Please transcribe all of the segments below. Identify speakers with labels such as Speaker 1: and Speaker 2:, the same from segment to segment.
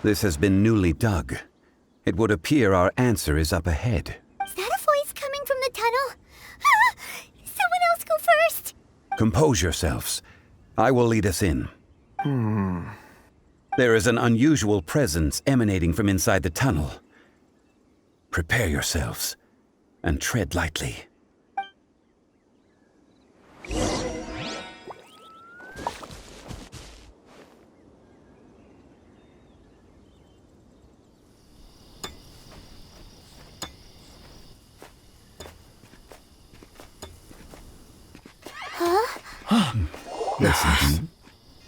Speaker 1: This has been newly dug. It would appear our answer is up ahead.
Speaker 2: Is that a voice coming from the tunnel? Ah! Someone else go first!
Speaker 1: Compose yourselves. I will lead us in. There is an unusual presence emanating from inside the tunnel. Prepare yourselves, and tread lightly. Listen.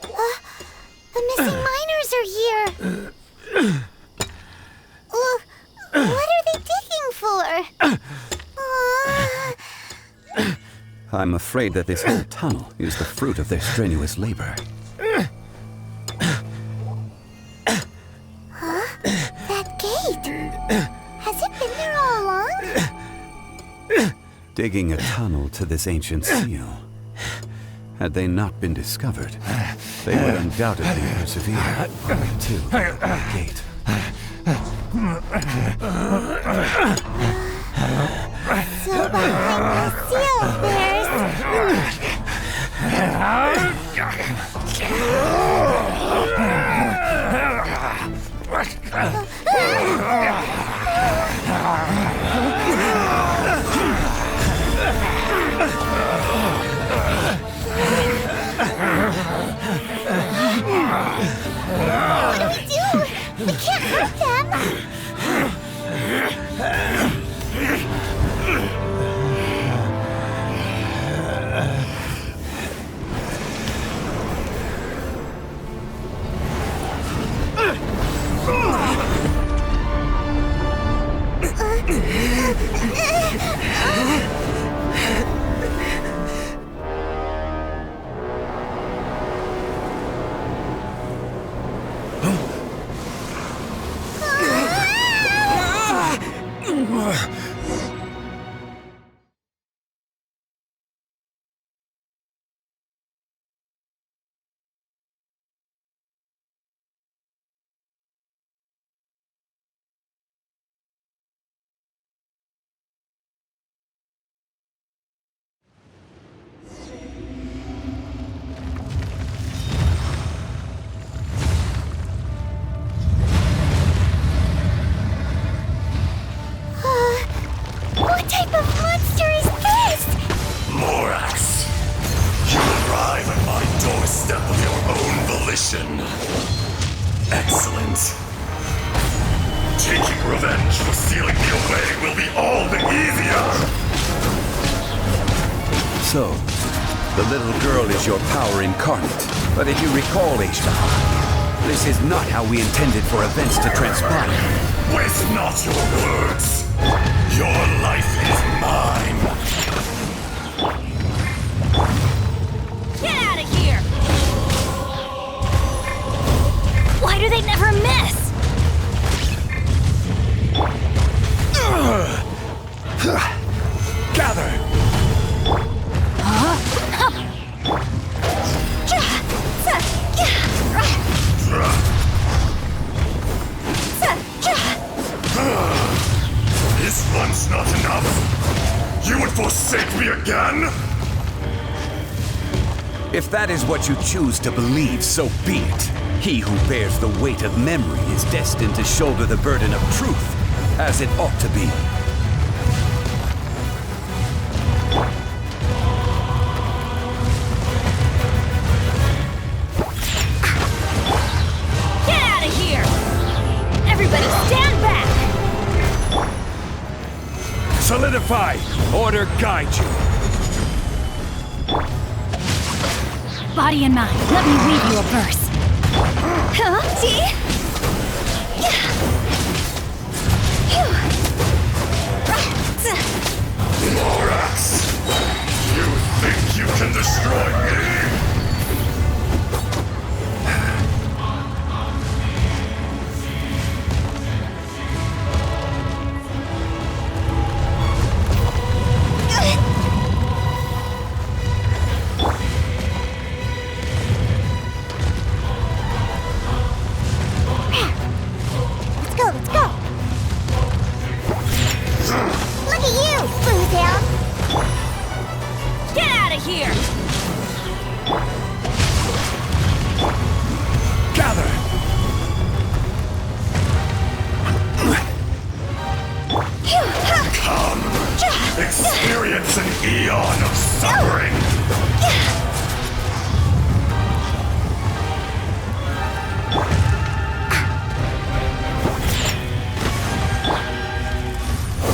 Speaker 2: The missing miners are here! What are they digging for?
Speaker 1: I'm afraid that this whole tunnel is the fruit of their strenuous labor.
Speaker 2: That gate! Has it been there all along?
Speaker 1: Digging a tunnel to this ancient seal. Had they not been discovered, they would undoubtedly persevere to the gate.
Speaker 2: So behind the seal What do we do? We can't hurt them! What type of monster is this?
Speaker 3: Morax! You arrive at my doorstep of your own volition. Excellent. Taking revenge for stealing me away will be all the easier!
Speaker 1: So, the little girl is your power incarnate. But if you recall, Ishtar, this is not how we intended for events to transpire.
Speaker 3: Waste not your words! Your life is mine!
Speaker 4: Get out of here! Why do they never miss?
Speaker 3: Gather! This one's not enough! You would forsake me again?
Speaker 1: If that is what you choose to believe, so be it. He who bears the weight of memory is destined to shoulder the burden of truth, as it ought to be.
Speaker 4: Get out of here! Everybody stand back!
Speaker 1: Solidify! Order guide you!
Speaker 4: Body and mind, let me read you a verse. Huh? See?
Speaker 3: Morax! You think you can destroy me?
Speaker 4: here!
Speaker 3: Gather! Come! Experience an eon of suffering!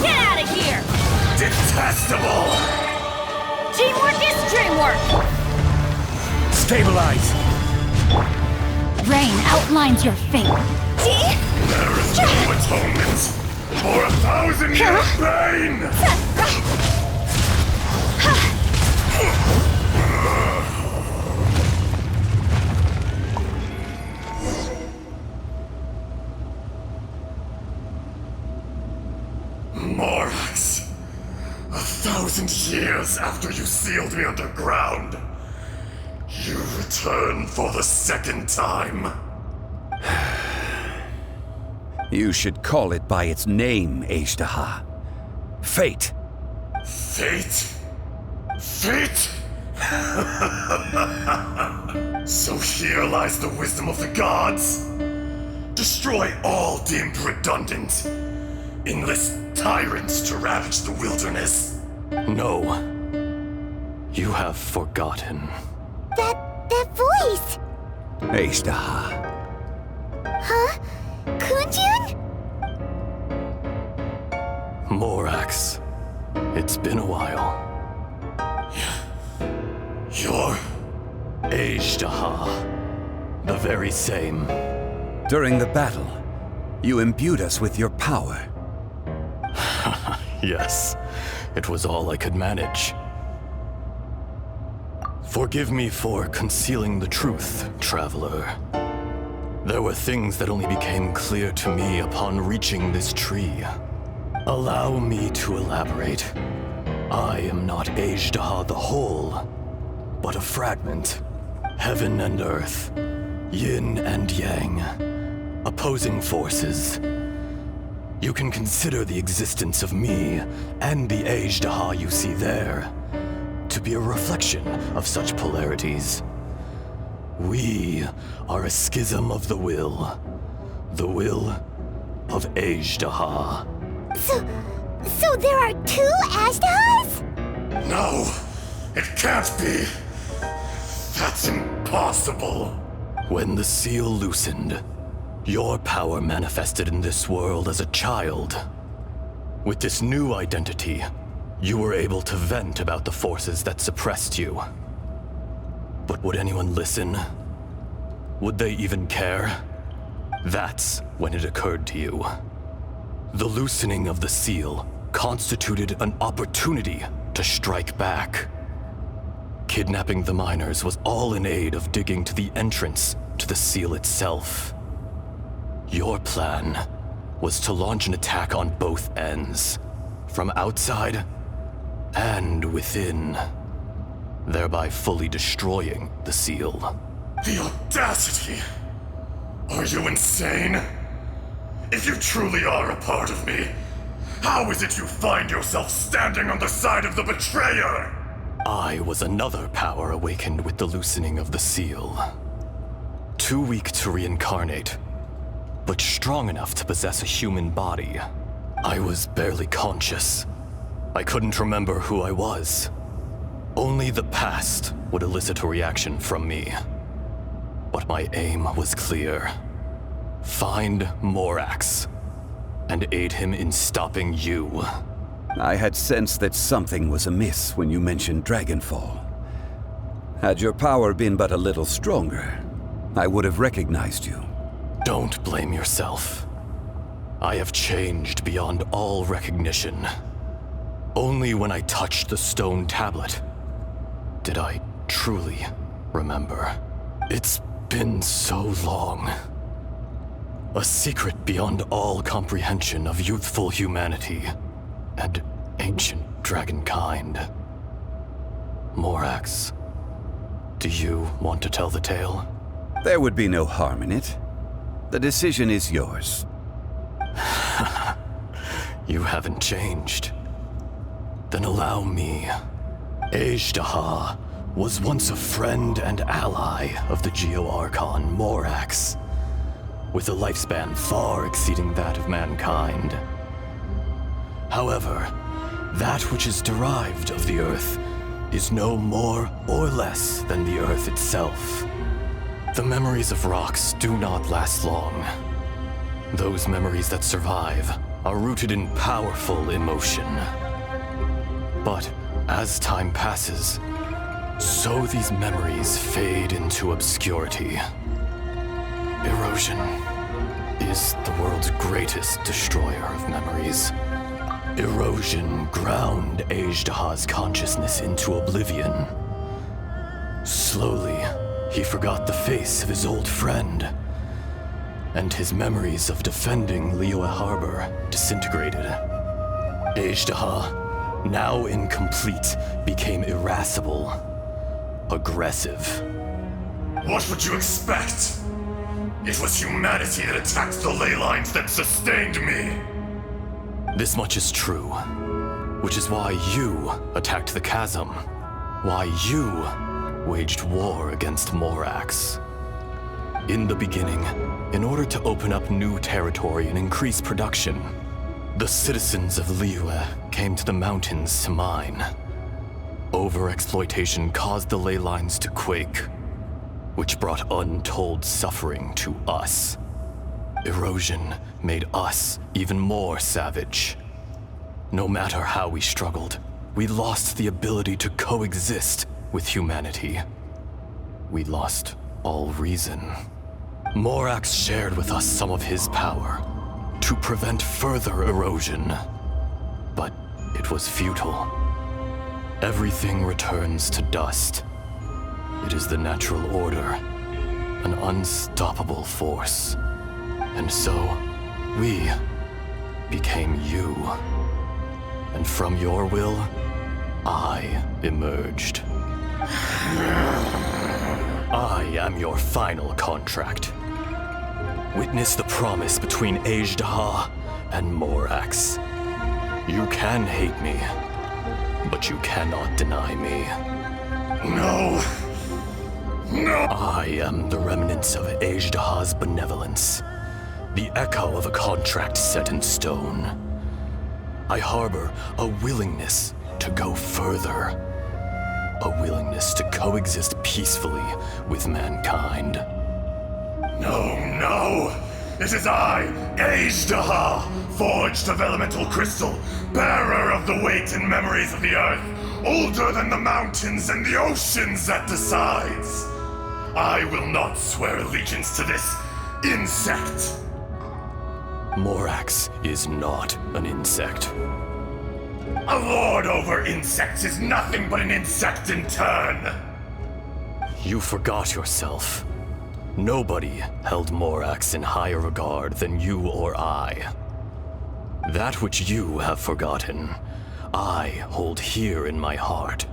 Speaker 4: Get out of here!
Speaker 3: Detestable!
Speaker 4: Teamwork is dreamwork!
Speaker 3: Stabilize!
Speaker 4: Rain outlines your fate.
Speaker 3: There is no atonement for 1,000 years of pain! Morax, 1,000 years after you sealed me underground, you return for the second time.
Speaker 1: You should call it by its name, Ajdaha. Fate.
Speaker 3: Fate? Fate? So here lies the wisdom of the gods. Destroy all deemed redundant. Enlist tyrants to ravage the wilderness.
Speaker 5: No. You have forgotten.
Speaker 2: That voice!
Speaker 1: Ajdaha.
Speaker 2: Huh? Kunjun?
Speaker 5: Morax. It's been a while.
Speaker 3: You're...
Speaker 5: Ajdaha. The very same.
Speaker 1: During the battle, you imbued us with your power.
Speaker 5: Yes, it was all I could manage. Forgive me for concealing the truth, traveler. There were things that only became clear to me upon reaching this tree. Allow me to elaborate. I am not Ajdaha the whole, but a fragment. Heaven and earth, yin and yang, opposing forces. You can consider the existence of me and the Ajdaha you see there to be a reflection of such polarities. We are a schism of the will of Ajdaha.
Speaker 2: So there are two Ajdahas?
Speaker 3: No! It can't be! That's impossible!
Speaker 5: When the seal loosened, your power manifested in this world as a child. With this new identity, you were able to vent about the forces that suppressed you. But would anyone listen? Would they even care? That's when it occurred to you. The loosening of the seal constituted an opportunity to strike back. Kidnapping the miners was all in aid of digging to the entrance to the seal itself. Your plan was to launch an attack on both ends, from outside and within, thereby fully destroying the seal.
Speaker 3: The audacity! Are you insane? If you truly are a part of me, how is it you find yourself standing on the side of the betrayer?
Speaker 5: I was another power awakened with the loosening of the seal. Too weak to reincarnate, but strong enough to possess a human body. I was barely conscious. I couldn't remember who I was. Only the past would elicit a reaction from me. But my aim was clear. Find Morax, and aid him in stopping you.
Speaker 1: I had sensed that something was amiss when you mentioned Dragonfall. Had your power been but a little stronger, I would have recognized you.
Speaker 5: Don't blame yourself. I have changed beyond all recognition. Only when I touched the stone tablet did I truly remember. It's been so long. A secret beyond all comprehension of youthful humanity and ancient dragonkind. Morax, do you want to tell the tale?
Speaker 1: There would be no harm in it. The decision is yours.
Speaker 5: You haven't changed. Then allow me. Ajdaha was once a friend and ally of the Geo Archon Morax, with a lifespan far exceeding that of mankind. However, that which is derived of the Earth is no more or less than the Earth itself. The memories of rocks do not last long. Those memories that survive are rooted in powerful emotion. But as time passes, so these memories fade into obscurity. Erosion is the world's greatest destroyer of memories. Erosion ground Ajdaha's consciousness into oblivion. Slowly, he forgot the face of his old friend, and his memories of defending Liyue Harbor disintegrated. Ajdaha, now incomplete, became irascible, aggressive.
Speaker 3: What would you expect? It was humanity that attacked the ley lines that sustained me.
Speaker 5: This much is true, which is why you attacked the chasm, why you waged war against Morax. In the beginning, in order to open up new territory and increase production, the citizens of Liyue came to the mountains to mine. Overexploitation caused the ley lines to quake, which brought untold suffering to us. Erosion made us even more savage. No matter how we struggled, we lost the ability to coexist with humanity. We lost all reason. Morax shared with us some of his power to prevent further erosion, but it was futile. Everything returns to dust. It is the natural order, an unstoppable force. And so, we became you. And from your will, I emerged. I am your final contract. Witness the promise between Ajdaha and Morax. You can hate me, but you cannot deny me.
Speaker 3: No. No.
Speaker 5: I am the remnants of Ajdaha's benevolence, the echo of a contract set in stone. I harbor a willingness to go further, a willingness to coexist peacefully with mankind.
Speaker 3: No! It is I, Ajdaha, forged of elemental crystal, bearer of the weight and memories of the earth, older than the mountains and the oceans that decides. I will not swear allegiance to this insect.
Speaker 5: Morax is not an insect.
Speaker 3: A lord over insects is nothing but an insect in turn.
Speaker 5: You forgot yourself. Nobody held Morax in higher regard than you or I. That which you have forgotten, I hold here in my heart.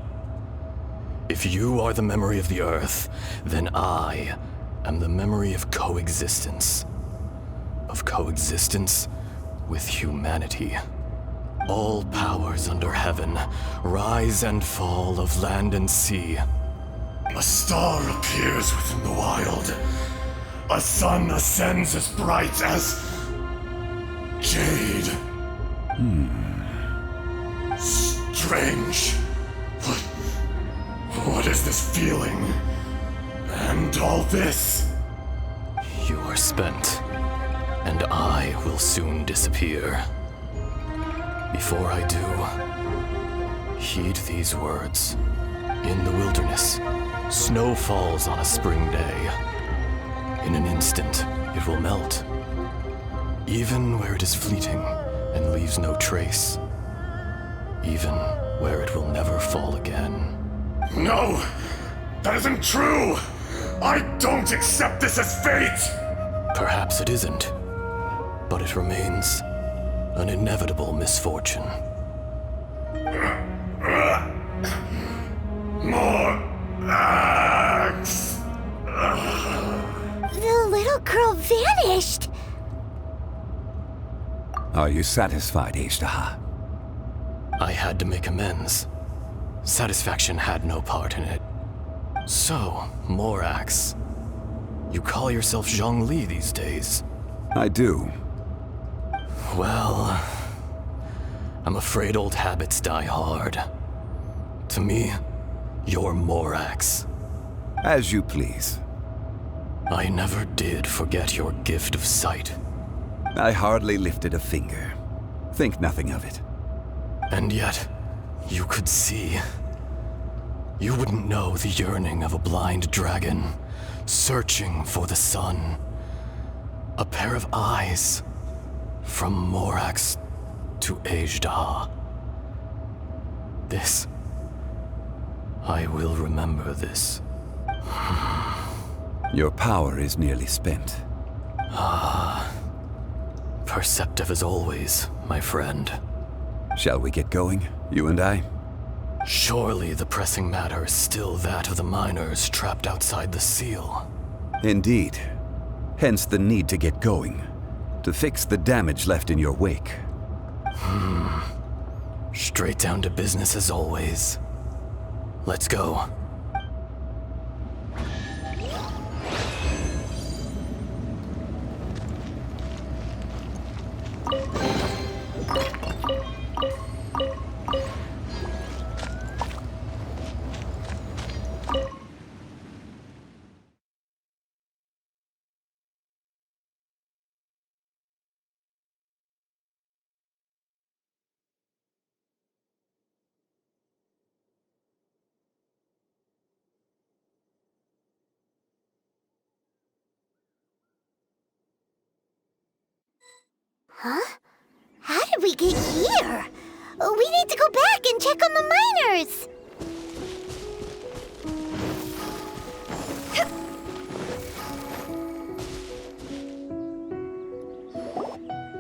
Speaker 5: If you are the memory of the Earth, then I am the memory of coexistence. Of coexistence with humanity. All powers under heaven, rise and fall of land and sea.
Speaker 3: A star appears within the wild. A sun ascends as bright as jade. Strange. What is this feeling? And all this?
Speaker 5: You are spent, and I will soon disappear. Before I do, heed these words. In the wilderness, snow falls on a spring day. In an instant, it will melt. Even where it is fleeting and leaves no trace. Even where it will never fall again.
Speaker 3: No! That isn't true! I don't accept this as fate!
Speaker 5: Perhaps it isn't, but it remains an inevitable misfortune.
Speaker 3: More axe!
Speaker 2: The little girl vanished!
Speaker 1: Are you satisfied, Ajdaha?
Speaker 5: I had to make amends. Satisfaction had no part in it. So, Morax, you call yourself Zhongli these days?
Speaker 1: I do.
Speaker 5: Well, I'm afraid old habits die hard. To me, you're Morax.
Speaker 1: As you please.
Speaker 5: I never did forget your gift of sight.
Speaker 1: I hardly lifted a finger. Think nothing of it.
Speaker 5: And yet, you could see. You wouldn't know the yearning of a blind dragon, searching for the sun. A pair of eyes, from Morax to Ajda. This. I will remember this.
Speaker 1: Your power is nearly spent.
Speaker 5: Perceptive as always, my friend.
Speaker 1: Shall we get going, you and I?
Speaker 5: Surely the pressing matter is still that of the miners trapped outside the seal.
Speaker 1: Indeed. Hence the need to get going. To fix the damage left in your wake.
Speaker 5: Straight down to business as always. Let's go.
Speaker 2: Huh? How did we get here? We need to go back and check on the miners!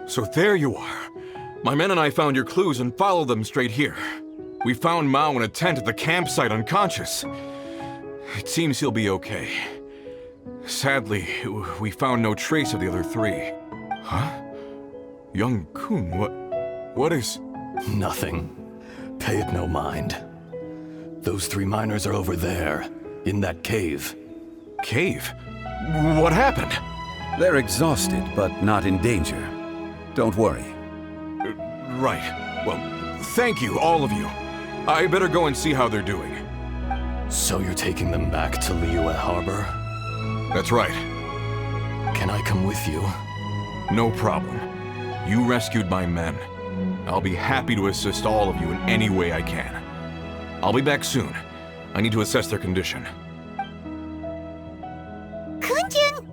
Speaker 6: So there you are. My men and I found your clues and followed them straight here. We found Mao in a tent at the campsite unconscious. It seems he'll be okay. Sadly, we found no trace of the other three. Huh? Young Kun, what is...
Speaker 5: Nothing. Pay it no mind. Those three miners are over there, in that cave.
Speaker 6: Cave? What happened?
Speaker 1: They're exhausted, but not in danger. Don't worry.
Speaker 6: Right. Well, thank you, all of you. I better go and see how they're doing.
Speaker 5: So you're taking them back to Liyue Harbor?
Speaker 6: That's right.
Speaker 5: Can I come with you?
Speaker 6: No problem. You rescued my men. I'll be happy to assist all of you in any way I can. I'll be back soon. I need to assess their condition.
Speaker 2: Kunjun,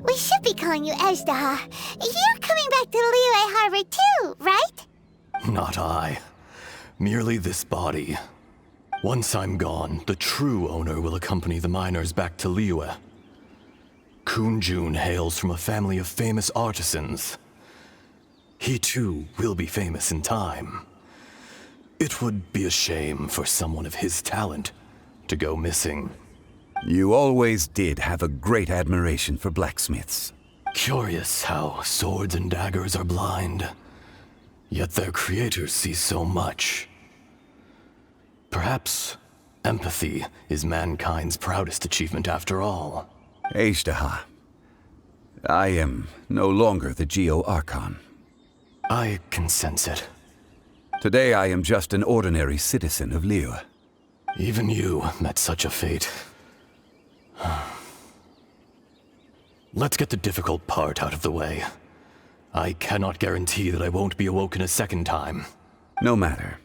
Speaker 2: we should be calling you Ajda. You're coming back to Liyue Harbor too, right?
Speaker 5: Not I. Merely this body. Once I'm gone, the true owner will accompany the miners back to Liyue. Kunjun hails from a family of famous artisans. He too will be famous in time. It would be a shame for someone of his talent to go missing.
Speaker 1: You always did have a great admiration for blacksmiths.
Speaker 5: Curious how swords and daggers are blind, yet their creators see so much. Perhaps empathy is mankind's proudest achievement after all.
Speaker 1: Ajda, I am no longer the Geo Archon.
Speaker 5: I can sense it.
Speaker 1: Today I am just an ordinary citizen of Liyue.
Speaker 5: Even you met such a fate. Let's get the difficult part out of the way. I cannot guarantee that I won't be awoken a second time.
Speaker 1: No matter.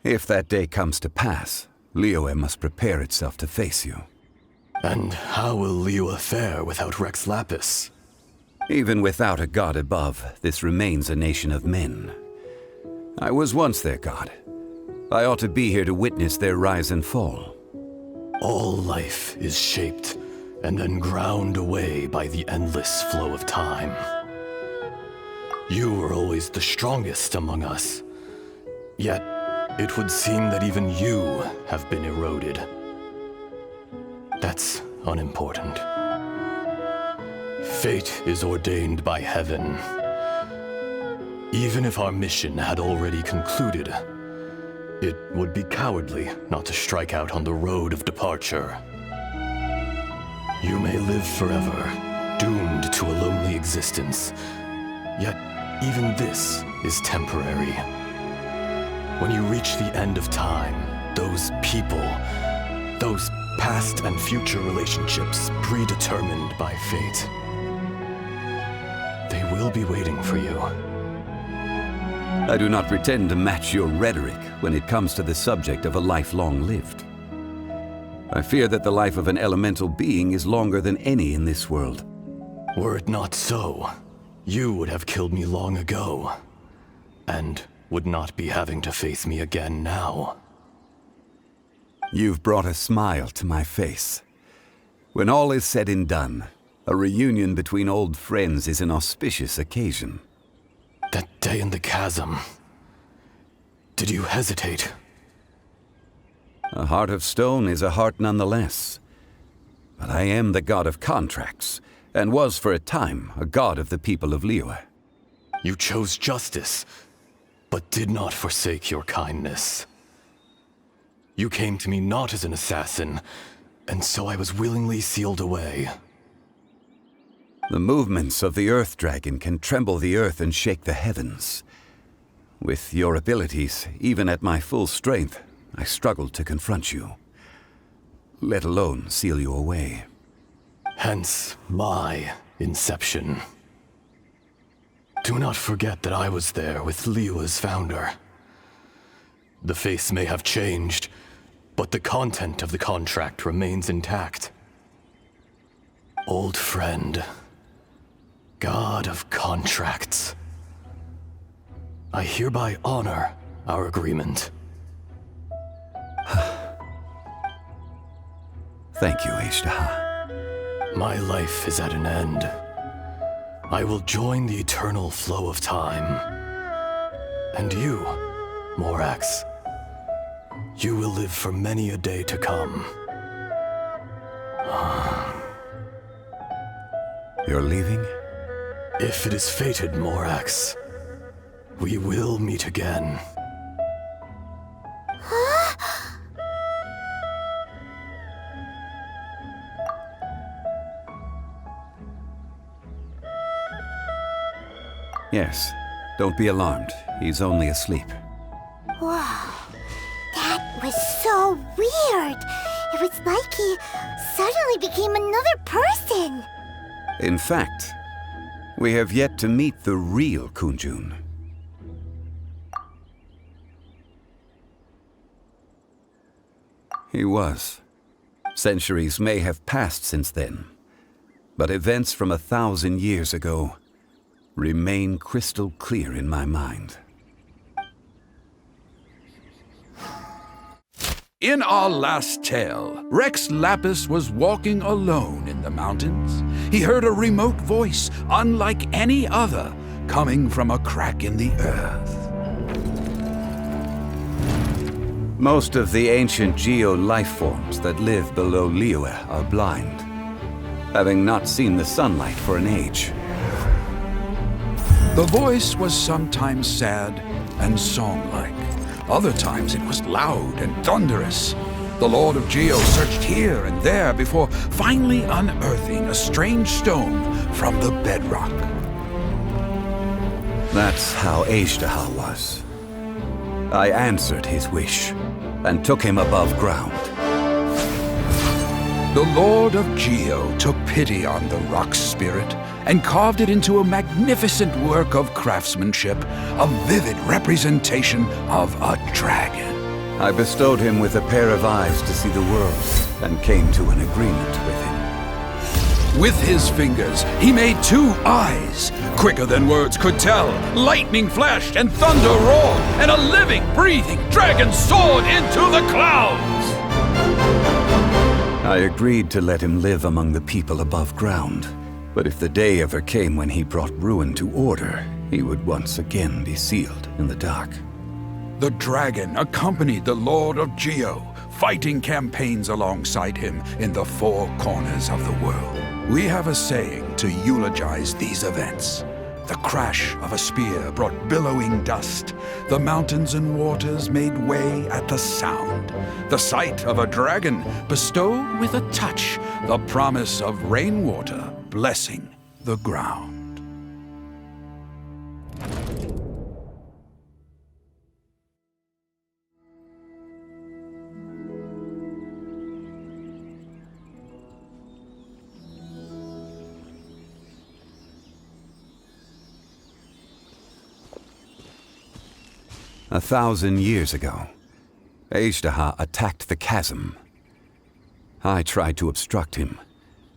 Speaker 1: If that day comes to pass, Liyue must prepare itself to face you.
Speaker 5: And how will Liyue fare without Rex Lapis?
Speaker 1: Even without a god above, this remains a nation of men. I was once their god. I ought to be here to witness their rise and fall.
Speaker 5: All life is shaped and then ground away by the endless flow of time. You were always the strongest among us. Yet, it would seem that even you have been eroded. That's unimportant. Fate is ordained by heaven. Even if our mission had already concluded, It would be cowardly not to strike out on the road of departure. You may live forever, doomed to a lonely existence. Yet, even this is temporary. When you reach the end of time, those people, those past and future relationships predetermined by fate, they will be waiting for you.
Speaker 1: I do not pretend to match your rhetoric when it comes to the subject of a life long lived. I fear that the life of an elemental being is longer than any in this world.
Speaker 5: Were it not so, you would have killed me long ago, and would not be having to face me again now.
Speaker 1: You've brought a smile to my face. When all is said and done, a reunion between old friends is an auspicious occasion.
Speaker 5: That day in the chasm, did you hesitate?
Speaker 1: A heart of stone is a heart nonetheless. But I am the god of contracts, and was for a time a god of the people of Liyue.
Speaker 5: You chose justice, but did not forsake your kindness. You came to me not as an assassin, and so I was willingly sealed away.
Speaker 1: The movements of the Earth Dragon can tremble the earth and shake the heavens. With your abilities, even at my full strength, I struggled to confront you, let alone seal you away.
Speaker 5: Hence my inception. Do not forget that I was there with Liyue's founder. The face may have changed, but the content of the contract remains intact. Old friend, god of contracts, I hereby honor our agreement.
Speaker 1: Thank you, Ishtaha.
Speaker 5: My life is at an end. I will join the eternal flow of time. And you, Morax, you will live for many a day to come.
Speaker 1: You're leaving?
Speaker 5: If it is fated, Morax, we will meet again.
Speaker 1: Yes. Don't be alarmed. He's only asleep.
Speaker 2: Wow. That was so weird. It was like he suddenly became another person.
Speaker 1: In fact, we have yet to meet the real Kunjun. He was. Centuries may have passed since then, but events from 1,000 years ago remain crystal clear in my mind.
Speaker 7: In our last tale, Rex Lapis was walking alone in the mountains. He heard a remote voice, unlike any other, coming from a crack in the earth.
Speaker 1: Most of the ancient Geo life forms that live below Liyue are blind, having not seen the sunlight for an age.
Speaker 7: The voice was sometimes sad and song-like. Other times it was loud and thunderous. The Lord of Geo searched here and there before finally unearthing a strange stone from the bedrock.
Speaker 1: That's how Ishtaha was. I answered his wish and took him above ground.
Speaker 7: The Lord of Geo took pity on the rock spirit and carved it into a magnificent work of craftsmanship, a vivid representation of a dragon.
Speaker 1: I bestowed him with a pair of eyes to see the world and came to an agreement with him.
Speaker 7: With his fingers, he made 2 eyes, quicker than words could tell. Lightning flashed and thunder roared, and a living, breathing dragon soared into the clouds.
Speaker 1: I agreed to let him live among the people above ground. But if the day ever came when he brought ruin to order, he would once again be sealed in the dark.
Speaker 7: The dragon accompanied the Lord of Geo, fighting campaigns alongside him in the 4 corners of the world. We have a saying to eulogize these events. The crash of a spear brought billowing dust. The mountains and waters made way at the sound. The sight of a dragon bestowed with a touch the promise of rainwater blessing the ground.
Speaker 1: A 1,000 years ago, Ajdaha attacked the chasm. I tried to obstruct him,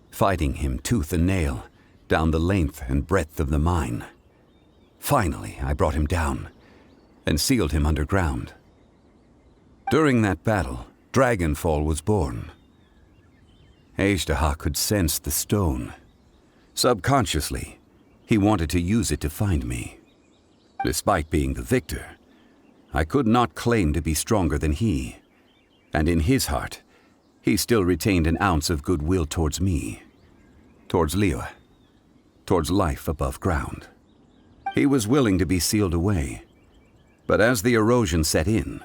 Speaker 1: fighting him tooth and nail down the length and breadth of the mine. Finally, I brought him down and sealed him underground. During that battle, Dragonfall was born. Ajdaha could sense the stone. Subconsciously, he wanted to use it to find me. Despite being the victor, I could not claim to be stronger than he, and in his heart, he still retained an ounce of goodwill towards me, towards Liyue, towards life above ground. He was willing to be sealed away, but as the erosion set in,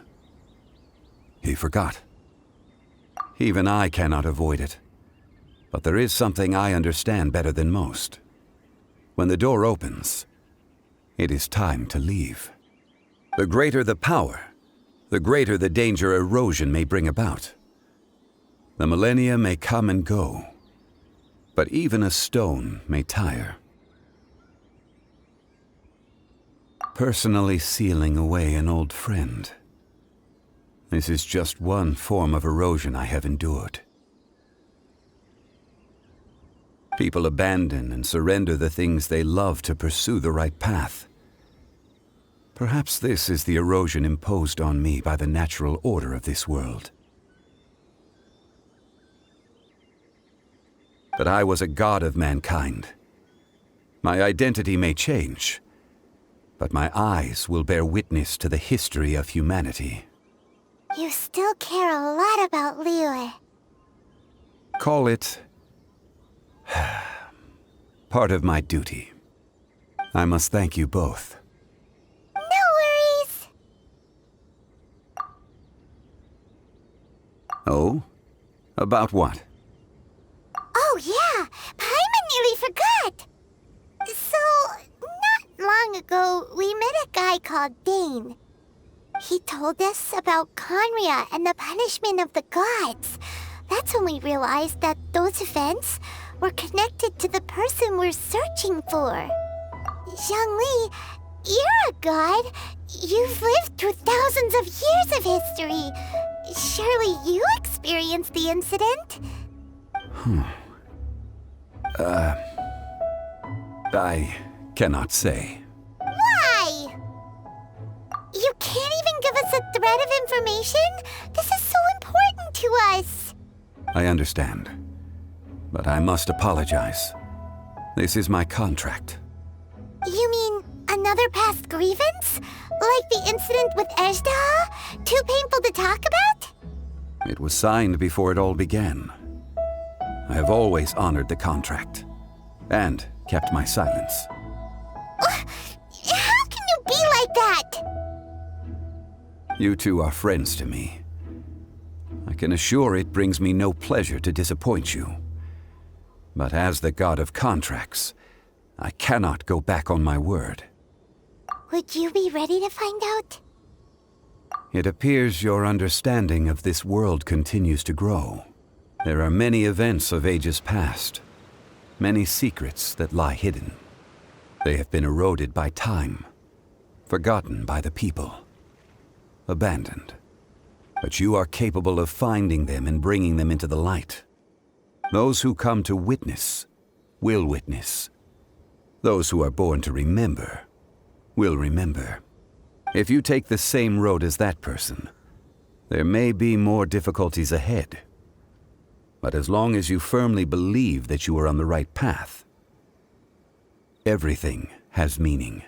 Speaker 1: he forgot. Even I cannot avoid it, but there is something I understand better than most. When the door opens, it is time to leave. The greater the power, the greater the danger erosion may bring about. The millennia may come and go, but even a stone may tire. Personally sealing away an old friend. This is just one form of erosion I have endured. People abandon and surrender the things they love to pursue the right path. Perhaps this is the erosion imposed on me by the natural order of this world. But I was a god of mankind. My identity may change, but my eyes will bear witness to the history of humanity.
Speaker 2: You still care a lot about Liyue.
Speaker 1: Call it part of my duty. I must thank you both.
Speaker 2: No worries.
Speaker 1: Oh? About what?
Speaker 2: Oh yeah, Paimon nearly forgot. So, not long ago, we met a guy called Dane. He told us about Conria and the punishment of the gods. That's when we realized that those events were connected to the person we're searching for. Zhongli, you're a god. You've lived through thousands of years of history. Surely you experienced the incident?
Speaker 1: I cannot say.
Speaker 2: Why? You can't even give us a thread of information? This is so important to us.
Speaker 1: I understand, but I must apologize. This is my contract.
Speaker 2: You mean another past grievance? Like the incident with Ajdaha? Too painful to talk about?
Speaker 1: It was signed before it all began. I have always honored the contract, and kept my silence.
Speaker 2: How can you be like that?
Speaker 1: You two are friends to me. I can assure it brings me no pleasure to disappoint you. But as the god of contracts, I cannot go back on my word.
Speaker 2: Would you be ready to find out?
Speaker 1: It appears your understanding of this world continues to grow. There are many events of ages past, many secrets that lie hidden. They have been eroded by time, forgotten by the people, abandoned. But you are capable of finding them and bringing them into the light. Those who come to witness will witness. Those who are born to remember will remember. If you take the same road as that person, there may be more difficulties ahead. But as long as you firmly believe that you are on the right path, everything has meaning.